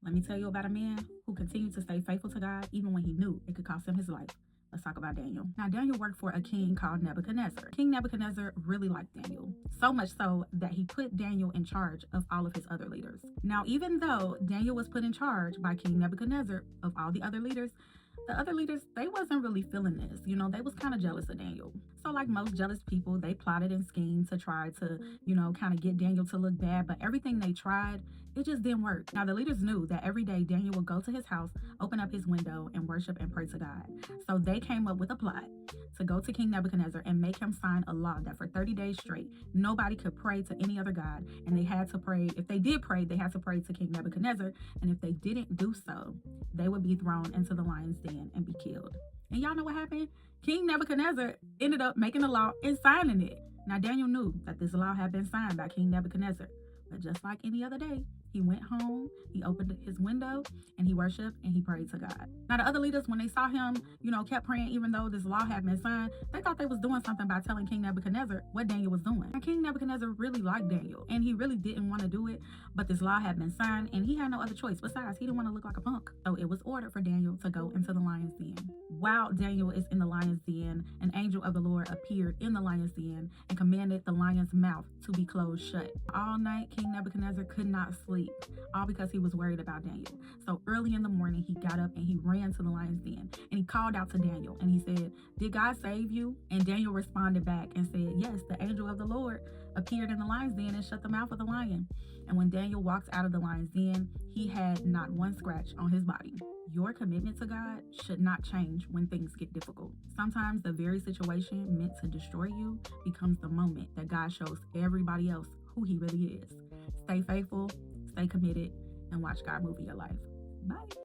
Let me tell you about a man who continued to stay faithful to God even when he knew it could cost him his life. Let's talk about Daniel. Now, Daniel worked for a king called Nebuchadnezzar. King Nebuchadnezzar really liked Daniel, so much so that he put Daniel in charge of all of his other leaders. Now, even though Daniel was put in charge by King Nebuchadnezzar of all the other leaders, they wasn't really feeling this. They was kind of jealous of Daniel. So like most jealous people, they plotted and schemed to try to, kind of get Daniel to look bad. But everything they tried, it just didn't work. Now, the leaders knew that every day Daniel would go to his house, open up his window, and worship and pray to God. So they came up with a plot to go to King Nebuchadnezzar and make him sign a law that for 30 days straight, nobody could pray to any other God. And they had to pray. If they did pray, they had to pray to King Nebuchadnezzar. And if they didn't do so, they would be thrown into the lion's den and be killed. And y'all know what happened? King Nebuchadnezzar ended up making the law and signing it. Now, Daniel knew that this law had been signed by King Nebuchadnezzar. But just like any other day, he went home, he opened his window, and he worshiped and he prayed to God. Now, the other leaders, when they saw him, kept praying, even though this law had been signed, they thought they was doing something by telling King Nebuchadnezzar what Daniel was doing. Now, King Nebuchadnezzar really liked Daniel, and he really didn't want to do it, but this law had been signed, and he had no other choice. Besides, he didn't want to look like a punk. So it was ordered for Daniel to go into the lion's den. While Daniel is in the lion's den, an angel of the Lord appeared in the lion's den and commanded the lion's mouth to be closed shut. All night, King Nebuchadnezzar could not sleep, all because he was worried about Daniel. So early in the morning, he got up and he ran to the lion's den and he called out to Daniel and he said, "Did God save you?" And Daniel responded back and said, "Yes, the angel of the Lord appeared in the lion's den and shut the mouth of the lion." And when Daniel walked out of the lion's den, he had not one scratch on his body. Your commitment to God should not change when things get difficult. Sometimes the very situation meant to destroy you becomes the moment that God shows everybody else who he really is. Stay faithful, stay committed, and watch God move in your life. Bye.